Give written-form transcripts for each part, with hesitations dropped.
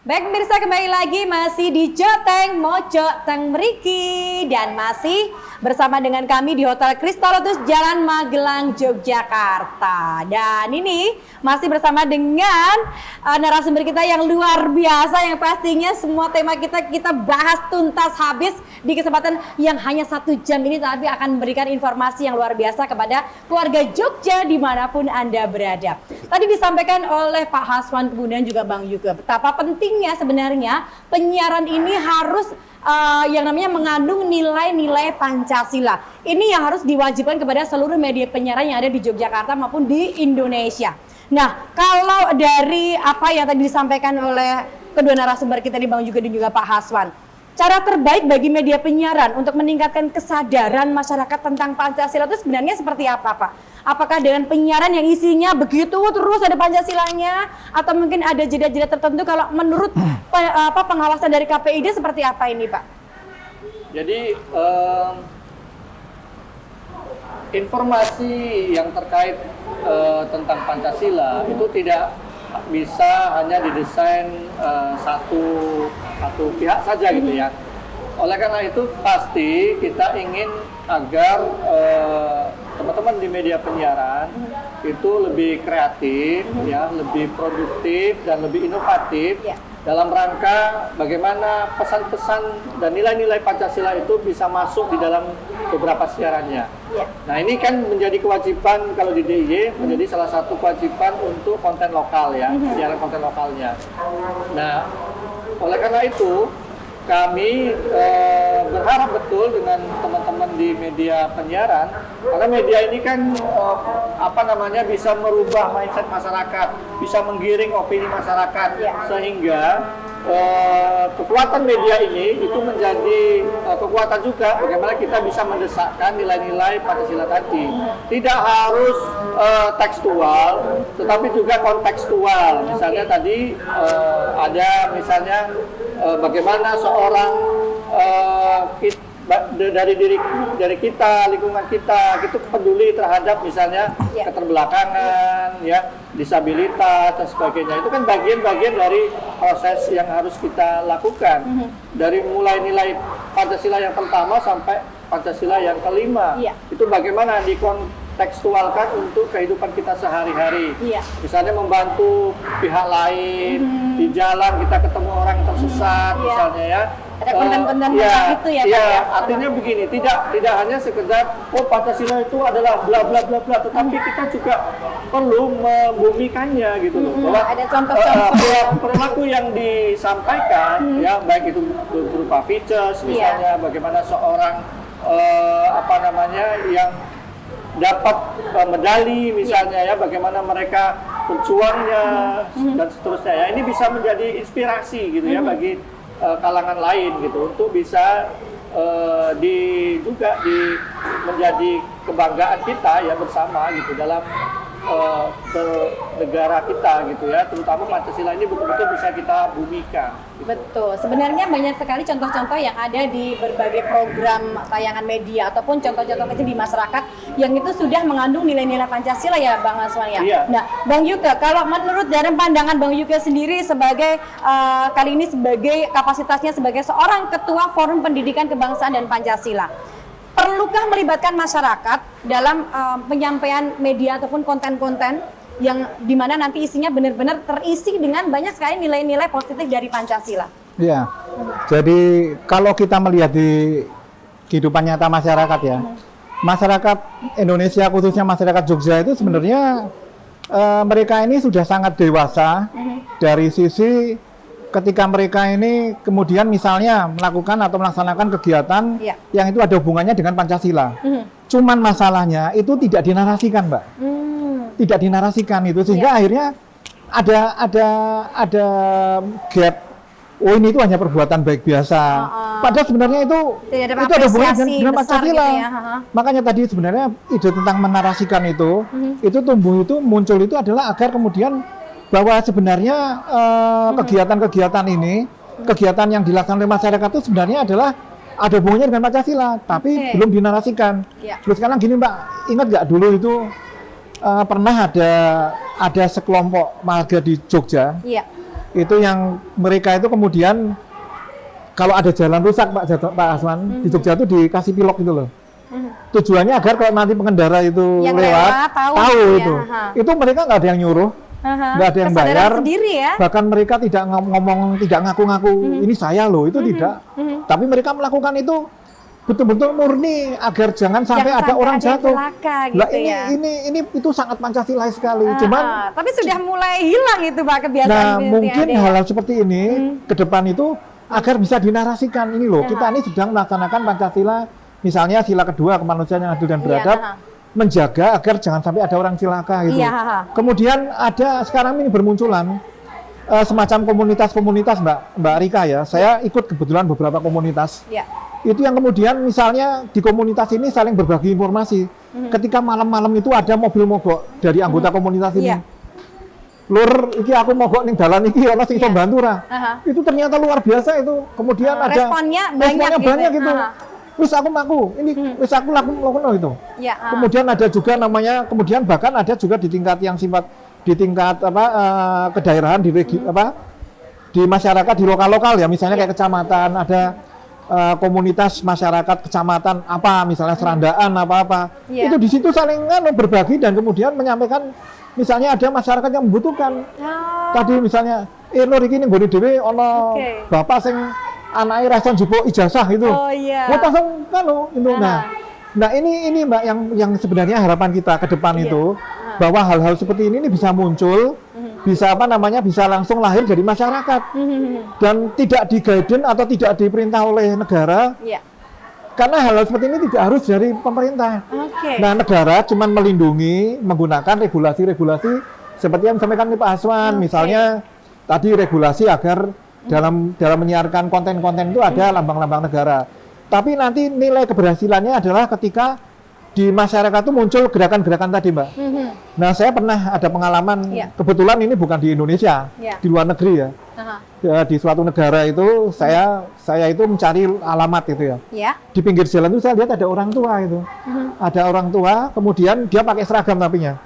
Baik pemirsa, kembali lagi masih di Joteng Mojo Teng Mriki dan masih bersama dengan kami di Hotel Crystal Lotus Jalan Magelang, Yogyakarta. Dan ini masih bersama dengan narasumber kita yang luar biasa, yang pastinya semua tema kita bahas tuntas habis di kesempatan yang hanya 1 jam ini, tapi akan memberikan informasi yang luar biasa kepada keluarga Jogja dimanapun Anda berada. Tadi disampaikan oleh Pak Haswan, kemudian juga Bang Yuke, betapa pentingnya sebenarnya penyiaran ini harus yang namanya mengandung nilai-nilai Pancasila. Ini yang harus diwajibkan kepada seluruh media penyiaran yang ada di Yogyakarta maupun di Indonesia. Nah, kalau dari apa yang tadi disampaikan oleh kedua narasumber kita di Bang Yuke dan juga Pak Haswan, cara terbaik bagi media penyiaran untuk meningkatkan kesadaran masyarakat tentang Pancasila itu sebenarnya seperti apa, Pak? Apakah dengan penyiaran yang isinya begitu terus ada Pancasilanya, atau mungkin ada jeda-jeda tertentu? Kalau menurut pengawasan dari KPID seperti apa ini, Pak? Jadi informasi yang terkait tentang Pancasila itu tidak bisa hanya didesain satu pihak saja gitu ya. Oleh karena itu pasti kita ingin agar teman-teman di media penyiaran itu lebih kreatif, ya, lebih produktif dan lebih inovatif dalam rangka bagaimana pesan-pesan dan nilai-nilai Pancasila itu bisa masuk di dalam beberapa siarannya. Nah, ini kan menjadi kewajiban kalau di DIY, menjadi salah satu kewajiban untuk konten lokal ya, siaran konten lokalnya. Nah, oleh karena itu kami berharap betul dengan teman-teman di media penyiaran, karena media ini kan bisa merubah mindset masyarakat, bisa menggiring opini masyarakat, sehingga kekuatan media ini itu menjadi kekuatan juga bagaimana kita bisa mendesakkan nilai-nilai Pancasila tadi. Tidak harus tekstual, tetapi juga kontekstual. Misalnya tadi ada misalnya bagaimana seorang dari kita, lingkungan kita itu peduli terhadap misalnya keterbelakangan, ya, disabilitas dan sebagainya. Itu kan bagian-bagian dari proses yang harus kita lakukan. Dari mulai nilai Pancasila yang pertama sampai Pancasila yang kelima. Itu bagaimana dikontekstualkan untuk kehidupan kita sehari-hari. Misalnya membantu pihak lain, di jalan kita ketemu orang tersesat misalnya ya. Ada konten-konten itu ya, Pak, ya? Artinya begini, tidak hanya sekedar Pancasila itu adalah bla bla bla bla, tetapi kita juga perlu membumikannya gitu loh. Bahwa ada contoh-contoh perilaku yang disampaikan ya, baik itu berupa features misalnya bagaimana seorang yang dapat medali misalnya ya, bagaimana mereka berjuangnya dan seterusnya ya. Ini bisa menjadi inspirasi gitu ya bagi kalangan lain gitu, untuk bisa menjadi kebanggaan kita ya bersama gitu dalam negara kita gitu ya, terutama Pancasila ini betul-betul bisa kita bumikan. Betul, sebenarnya banyak sekali contoh-contoh yang ada di berbagai program tayangan media ataupun contoh-contoh kecil di masyarakat yang itu sudah mengandung nilai-nilai Pancasila ya, Bang Haswan ya. Nah, Bang Yuke, kalau menurut dari pandangan Bang Yuke sendiri sebagai kali ini sebagai kapasitasnya sebagai seorang Ketua Forum Pendidikan Kebangsaan dan Pancasila, perlukah melibatkan masyarakat dalam penyampaian media ataupun konten-konten yang dimana nanti isinya benar-benar terisi dengan banyak sekali nilai-nilai positif dari Pancasila? Iya, jadi kalau kita melihat di kehidupan nyata masyarakat ya, masyarakat Indonesia khususnya masyarakat Jogja itu sebenarnya mereka ini sudah sangat dewasa dari sisi ketika mereka ini kemudian misalnya melakukan atau melaksanakan kegiatan yang itu ada hubungannya dengan Pancasila. Cuman masalahnya itu tidak dinarasikan, Mbak. Tidak dinarasikan itu, sehingga akhirnya ada gap. Oh, ini itu hanya perbuatan baik biasa. Padahal sebenarnya itu ada hubungannya dengan Pancasila. Gitu ya. Makanya tadi sebenarnya ide tentang menarasikan itu muncul itu adalah agar kemudian bahwa sebenarnya kegiatan-kegiatan ini, kegiatan yang dilakukan oleh masyarakat itu sebenarnya adalah ada hubungannya dengan Pancasila, tapi belum dinarasikan. Terus sekarang gini, Mbak, ingat nggak dulu itu pernah ada sekelompok warga di Jogja Iya. itu yang mereka itu kemudian kalau ada jalan rusak Pak Aswan di Jogja itu dikasih pilok gitu loh. Tujuannya agar kalau nanti pengendara itu Yang lewat tahu ya, itu. aha. Itu mereka nggak ada yang nyuruh, nggak ada yang Kesadaran bayar. sendiri ya. Bahkan mereka tidak ngomong, tidak ngaku-ngaku ini saya loh, itu tidak. Tapi mereka melakukan itu betul-betul murni agar jangan sampai ada orang yang jatuh. celaka Lah gitu ini itu sangat Pancasila sekali. Cuman tapi sudah mulai hilang itu Pak kebiasaan nah seperti mungkin ada ya. hal-hal seperti ini ke depan itu agar bisa dinarasikan ini loh. Kita ini sedang melaksanakan Pancasila, misalnya sila kedua kemanusiaan yang adil dan beradab, menjaga agar jangan sampai ada orang celaka gitu. Iya. Kemudian ada sekarang ini bermunculan semacam komunitas-komunitas Mbak Rika ya. Saya ikut kebetulan beberapa komunitas. Iya. Itu yang kemudian misalnya di komunitas ini saling berbagi informasi. Ketika malam-malam itu ada mobil mogok dari anggota komunitas ini. Iya. Lur, iki aku mogok ning dalan iki ana sing iso bantu ra. Itu ternyata luar biasa itu. Kemudian ada responnya banyak gitu. Wis aku maku, ini wis aku lakukan itu. Ya, Kemudian ada juga namanya, kemudian bahkan ada juga di tingkat yang sifat di tingkat kedaerahan di di masyarakat di lokal-lokal ya, misalnya kayak kecamatan ada komunitas masyarakat kecamatan apa misalnya serandaan apa-apa. Itu di situ saling berbagi dan kemudian menyampaikan misalnya ada masyarakat yang membutuhkan. Tadi misalnya lur iki ning nggone dhewe ana bapak sing anake rasan jupuk ijazah itu. Oh iya. Langsung itu. Nah ini Mbak yang sebenarnya harapan kita ke depan itu bahwa hal-hal seperti ini bisa muncul, bisa bisa langsung lahir dari masyarakat dan tidak di-guidance atau tidak diperintah oleh negara. Karena hal-hal seperti ini tidak harus dari pemerintah. Nah negara cuma melindungi menggunakan regulasi-regulasi seperti yang disampaikan Pak Aswan, misalnya tadi regulasi agar dalam menyiarkan konten-konten itu ada lambang-lambang negara. Tapi nanti nilai keberhasilannya adalah ketika di masyarakat itu muncul gerakan-gerakan tadi, Mbak. Nah, saya pernah ada pengalaman, kebetulan ini bukan di Indonesia, di luar negeri ya. Ya, di suatu negara itu saya itu mencari alamat itu ya. Di pinggir jalan itu saya lihat ada orang tua itu. Ada orang tua, kemudian dia pakai seragam tapinya.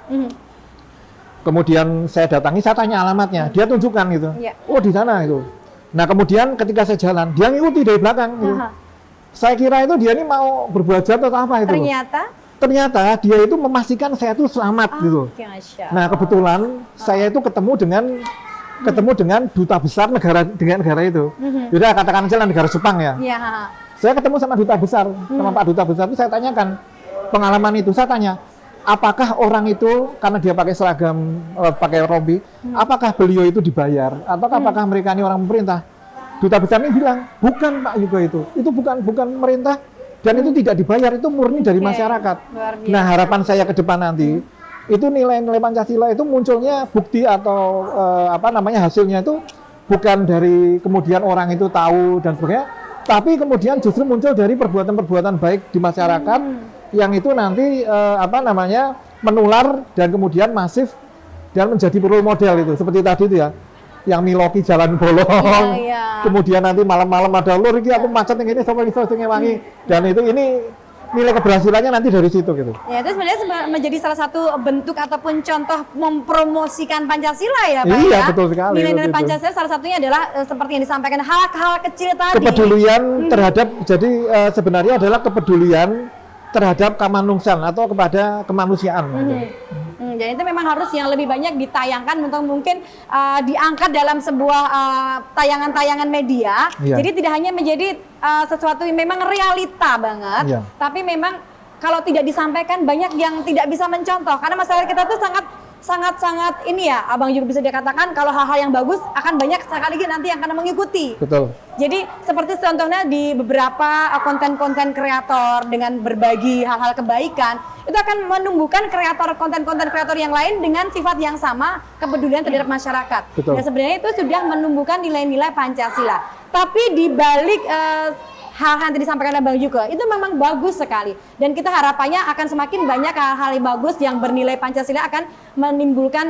Kemudian saya datangi, saya tanya alamatnya, dia tunjukkan gitu. Oh, di sana itu. Nah kemudian ketika saya jalan, dia ngikuti dari belakang. Gitu. Saya kira itu dia ini mau berbuat jahat atau apa itu. Ternyata dia itu memastikan saya itu selamat gitu. Nah kebetulan saya itu ketemu dengan duta besar negara itu. Jadi katakan saja negara Jepang ya. Saya ketemu sama duta besar, sama Pak Duta Besar itu saya tanyakan pengalaman itu. Saya tanya, apakah orang itu karena dia pakai seragam, pakai rompi, apakah beliau itu dibayar atau apakah mereka ini orang pemerintah? Duta besar ini bilang, bukan Pak Yugo itu bukan pemerintah dan itu tidak dibayar, itu murni dari masyarakat. Nah harapan saya ke depan nanti itu nilai-nilai Pancasila itu munculnya bukti atau hasilnya itu bukan dari kemudian orang itu tahu dan sebagainya, tapi kemudian justru muncul dari perbuatan-perbuatan baik di masyarakat. Yang itu nanti menular dan kemudian masif dan menjadi role model itu seperti tadi itu ya, yang miloki jalan bolong, kemudian nanti malam-malam ada lur iki aku macet yang ini sampai iso sing ngewangi, dan ini nilai keberhasilannya nanti dari situ gitu. Ya itu sebenarnya menjadi salah satu bentuk ataupun contoh mempromosikan Pancasila ya Pak. Iya betul sekali. Nilai-nilai Pancasila salah satunya adalah seperti yang disampaikan hal-hal kecil tadi. Kepedulian terhadap sebenarnya adalah kepedulian terhadap kemanusiaan atau kepada kemanusiaan. Jadi itu memang harus yang lebih banyak ditayangkan untuk mungkin diangkat dalam sebuah tayangan-tayangan media. Jadi tidak hanya menjadi sesuatu yang memang realita banget, tapi memang kalau tidak disampaikan banyak yang tidak bisa mencontoh karena masyarakat kita tuh sangat ini ya, Abang juga bisa dikatakan kalau hal-hal yang bagus akan banyak sekali lagi nanti yang akan mengikuti. Betul. Jadi seperti contohnya di beberapa konten-konten kreator dengan berbagi hal-hal kebaikan, itu akan menumbuhkan konten-konten kreator yang lain dengan sifat yang sama, kepedulian terhadap masyarakat. Betul. Dan sebenarnya itu sudah menumbuhkan nilai-nilai Pancasila. Tapi di balik hal-hal yang disampaikan oleh Bang Yugo itu memang bagus sekali, dan kita harapannya akan semakin banyak hal-hal yang bagus yang bernilai Pancasila akan menimbulkan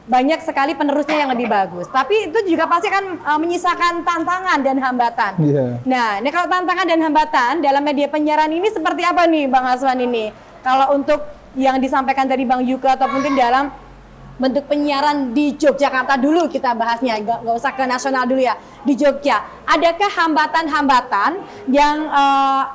banyak sekali penerusnya yang lebih bagus. Tapi itu juga pasti akan menyisakan tantangan dan hambatan. Nah, ini kalau tantangan dan hambatan dalam media penyiaran ini seperti apa nih Bang Aswan ini? Kalau untuk yang disampaikan tadi Bang Yuka atau mungkin dalam bentuk penyiaran di Yogyakarta dulu kita bahasnya, nggak usah ke nasional dulu ya, di Jogja. Adakah hambatan-hambatan yang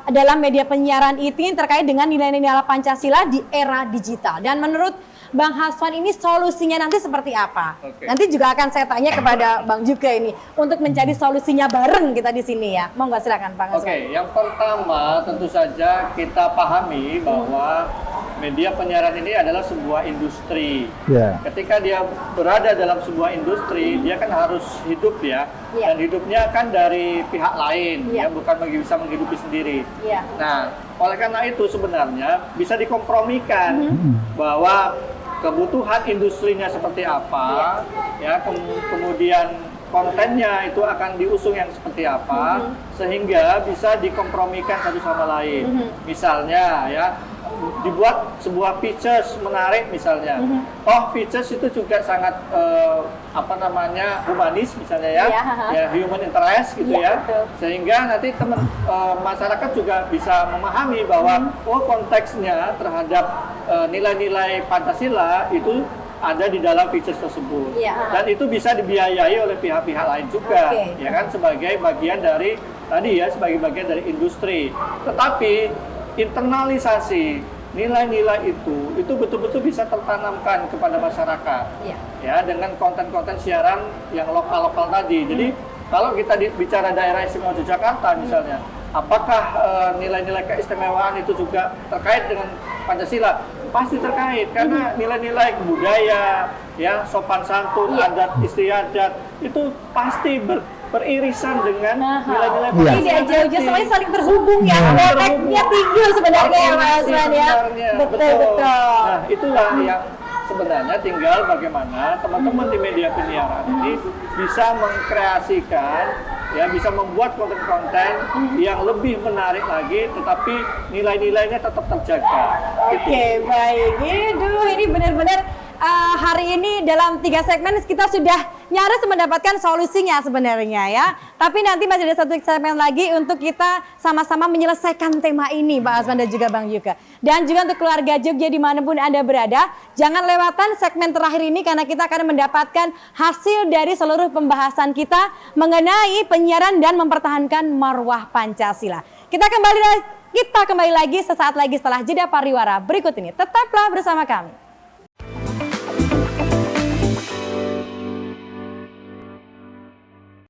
dalam media penyiaran ini terkait dengan nilai-nilai Pancasila di era digital? Dan menurut Bang Haswan ini solusinya nanti seperti apa? Oke. Nanti juga akan saya tanya kepada Bang juga ini untuk mencari solusinya bareng kita di sini ya. Mau nggak, silakan Bang Haswan. Oke, yang pertama tentu saja kita pahami bahwa media penyiaran ini adalah sebuah industri. Ya. Ketika dia berada dalam sebuah industri, dia kan harus hidup ya. Iya. Dan hidupnya kan dari pihak lain, Iya. ya bukan bisa menghidupi sendiri. Iya. Nah, oleh karena itu sebenarnya bisa dikompromikan bahwa kebutuhan industrinya seperti apa, ya kemudian kontennya itu akan diusung yang seperti apa, sehingga bisa dikompromikan satu sama lain. Misalnya ya, dibuat sebuah features menarik misalnya. Oh, features itu juga sangat humanis misalnya ya, Iya, ya human interest gitu Iya, ya. betul. Sehingga nanti masyarakat juga bisa memahami bahwa oh konteksnya terhadap nilai-nilai Pancasila itu ada di dalam features tersebut. Iya. Dan itu bisa dibiayai oleh pihak-pihak lain juga, Oke. ya kan, sebagai bagian dari tadi ya, sebagai bagian dari industri. Tetapi internalisasi nilai-nilai itu betul-betul bisa tertanamkan kepada masyarakat. Iya. Ya, dengan konten-konten siaran yang lokal-lokal tadi. Jadi kalau kita bicara daerah istimewa Yogyakarta misalnya, apakah nilai-nilai keistimewaan itu juga terkait dengan Pancasila? Pasti terkait, karena nilai-nilai budaya, ya sopan santun, Iya. adat istiadat itu pasti beririsan dengan nilai-nilai Iya. Tidak jauh-jauh, soalnya saling terhubung ya. Konteksnya tinggi sebenarnya ya Mas Haswan ya. Sebenarnya, Betul. Nah, itulah yang sebenarnya tinggal bagaimana teman-teman di media penyiaran ini bisa mengkreasikan, ya bisa membuat konten-konten yang lebih menarik lagi, tetapi nilai-nilainya tetap terjaga. Gitu. Oke, baik. Ini benar-benar hari ini dalam 3 segmen kita sudah nyaris mendapatkan solusinya sebenarnya ya. Tapi nanti masih ada 1 segmen lagi untuk kita sama-sama menyelesaikan tema ini, Pak Haswan dan juga Bang Yuka. Dan juga untuk keluarga Jogja dimanapun Anda berada, jangan lewatkan segmen terakhir ini karena kita akan mendapatkan hasil dari seluruh pembahasan kita mengenai penyiaran dan mempertahankan marwah Pancasila. Kita kembali lagi sesaat lagi setelah jeda pariwara berikut ini. Tetaplah bersama kami.